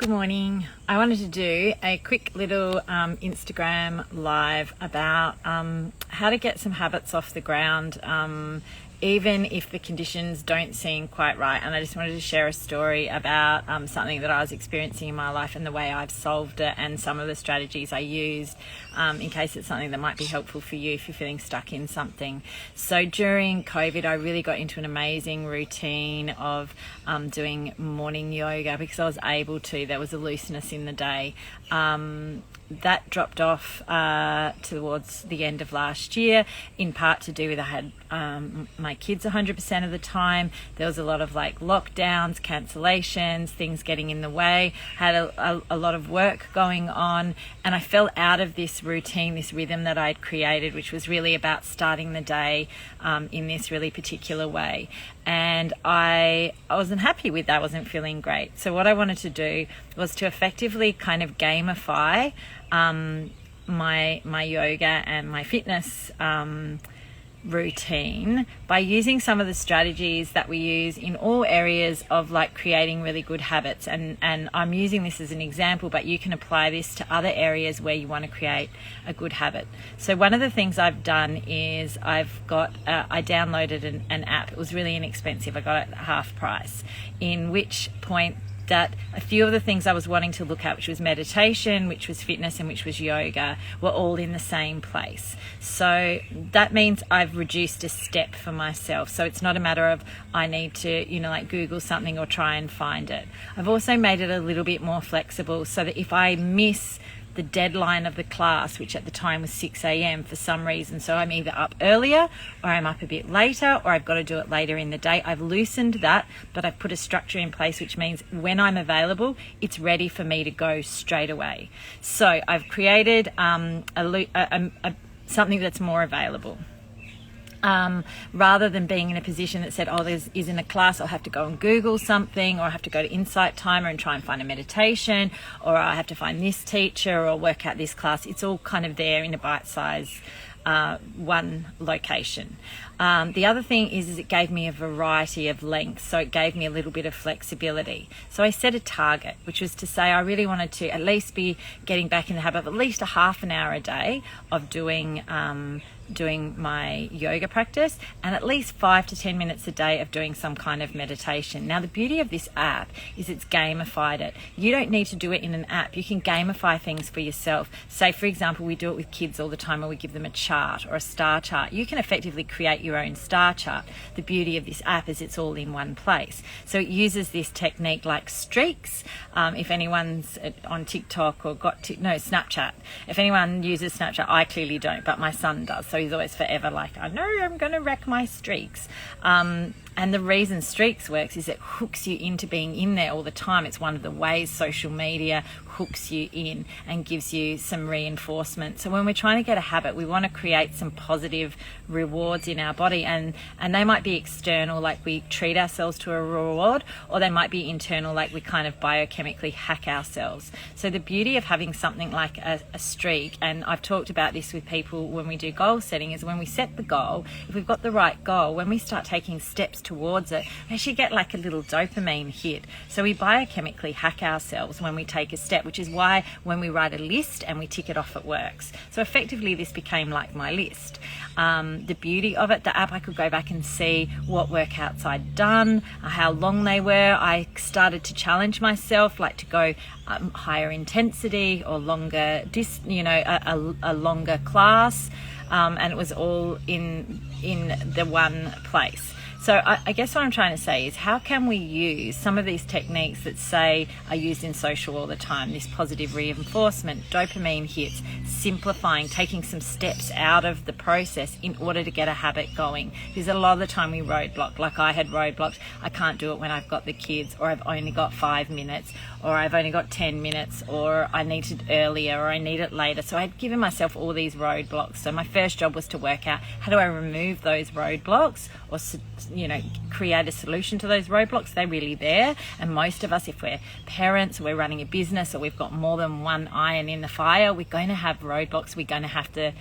Good morning. I wanted to do a quick little Instagram live about how to get some habits off the ground, even if the conditions don't seem quite right. And I just wanted to share a story about something that I was experiencing in my life and the way I've solved it, and some of the strategies I used in case it's something that might be helpful for you if you're feeling stuck in something. So during COVID, I really got into an amazing routine of doing morning yoga because I was able to. There was a looseness in the day. That dropped off towards the end of last year, in part to do with I had my kids 100% of the time. There was a lot of lockdowns, cancellations, things getting in the way, had a lot of work going on, and I fell out of this routine, this rhythm that I'd created, which was really about starting the day in this really particular way. And I wasn't happy with that. I wasn't feeling great. So what I wanted to do was to effectively kind of gamify my yoga and my fitness routine by using some of the strategies that we use in all areas of creating really good habits. And I'm using this as an example, but you can apply this to other areas where you want to create a good habit. So one of the things I've done is I downloaded an app. It was really inexpensive. I got it at half price, in which point that a few of the things I was wanting to look at, which was meditation, which was fitness, and which was yoga, were all in the same place. So that means I've reduced a step for myself. So it's not a matter of I need to, Google something or try and find it. I've also made it a little bit more flexible so that if I miss the deadline of the class, which at the time was 6 a.m. for some reason, so I'm either up earlier or I'm up a bit later, or I've got to do it later in the day. I've loosened that, but I've put a structure in place, which means when I'm available, it's ready for me to go straight away. So I've created something that's more available. Rather than being in a position that said, there isn't a class, I'll have to go and Google something, or I have to go to Insight Timer and try and find a meditation, or I have to find this teacher or work out this class. It's all kind of there in a bite-size one location. The other thing is it gave me a variety of lengths, so it gave me a little bit of flexibility. So I set a target, which was to say I really wanted to at least be getting back in the habit of at least a half an hour a day of doing my yoga practice, and at least 5 to 10 minutes a day of doing some kind of meditation. Now, the beauty of this app is it's gamified it. You don't need to do it in an app. You can gamify things for yourself. Say, for example, we do it with kids all the time, or we give them a chart or a star chart. You can effectively create your own star chart. The beauty of this app is it's all in one place. So it uses this technique like streaks. If anyone's on TikTok or Snapchat. If anyone uses Snapchat, I clearly don't, but my son does. So he's always forever I know I'm going to wreck my streaks. And the reason streaks works is it hooks you into being in there all the time. It's one of the ways social media hooks you in and gives you some reinforcement. So when we're trying to get a habit, we want to create some positive rewards in our body, and they might be external, like we treat ourselves to a reward, or they might be internal, like we kind of biochemically hack ourselves. So the beauty of having something like a streak, and I've talked about this with people when we do goal setting, is when we set the goal, if we've got the right goal, when we start taking steps towards it, we actually get like a little dopamine hit. So we biochemically hack ourselves when we take a step, which is why when we write a list and we tick it off, it works. So effectively this became like my list. The beauty of it, the app, I could go back and see what workouts I'd done, how long they were. I started to challenge myself, like to go higher intensity or longer, a longer class, and it was all in the one place. So I guess what I'm trying to say is, how can we use some of these techniques that say are used in social all the time, this positive reinforcement, dopamine hits, simplifying, taking some steps out of the process in order to get a habit going? Because a lot of the time we roadblock, like I had roadblocks. I can't do it when I've got the kids, or I've only got 5 minutes, or I've only got 10 minutes, or I need it earlier, or I need it later. So I'd given myself all these roadblocks. So my first job was to work out, how do I remove those roadblocks, or create a solution to those roadblocks? They're really there. And most of us, if we're parents, or we're running a business, or we've got more than one iron in the fire, we're going to have roadblocks. We're going to have to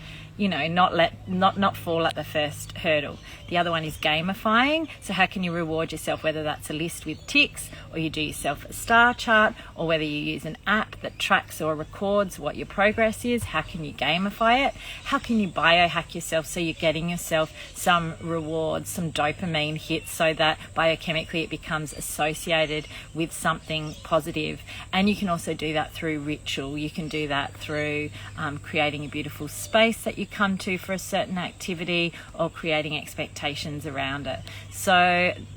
not fall at the first hurdle. The other one is gamifying. So how can you reward yourself, whether that's a list with ticks, or you do yourself a star chart, or whether you use an app that tracks or records what your progress is. How can you gamify it? How can you biohack yourself so you're getting yourself some rewards, some dopamine hits, so that biochemically it becomes associated with something positive. And you can also do that through ritual. You can do that through creating a beautiful space that you come to for a certain activity, or creating expectations around it. So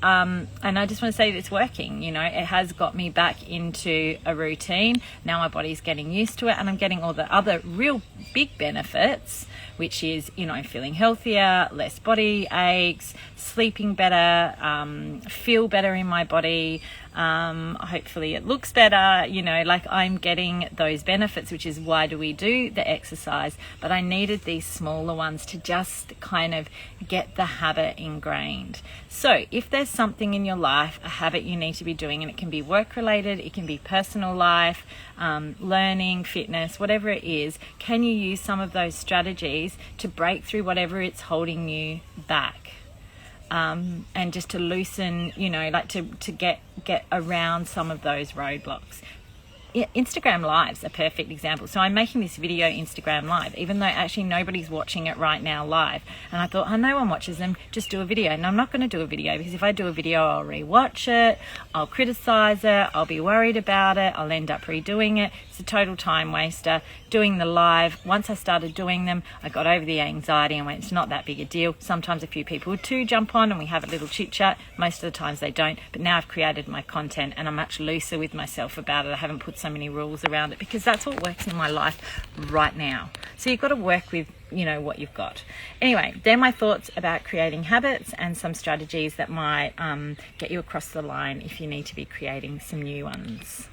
and I just want to say that it's working. It has got me back into a routine. Now my body's getting used to it, and I'm getting all the other real big benefits, which is feeling healthier, less body aches, sleeping better, feel better in my body, hopefully it looks better. I'm getting those benefits, which is why do we do the exercise. But I needed these smaller ones to just kind of get the habit ingrained. So if there's something in your life, a habit you need to be doing, and it can be work related, it can be personal life, learning, fitness, whatever it is, can you use some of those strategies to break through whatever it's holding you back? And just to loosen, to get around some of those roadblocks. Instagram Live's a perfect example. So I'm making this video Instagram Live, even though actually nobody's watching it right now live. And I thought, no one watches them, just do a video. And I'm not going to do a video, because if I do a video, I'll rewatch it, I'll criticize it, I'll be worried about it, I'll end up redoing it. It's a total time waster. Doing the live, once I started doing them, I got over the anxiety and went, it's not that big a deal. Sometimes a few people do jump on and we have a little chit chat. Most of the times they don't. But now I've created my content and I'm much looser with myself about it. I haven't put so many rules around it, because that's what works in my life right now. So you've got to work with what you've got. Anyway, they're my thoughts about creating habits and some strategies that might get you across the line if you need to be creating some new ones.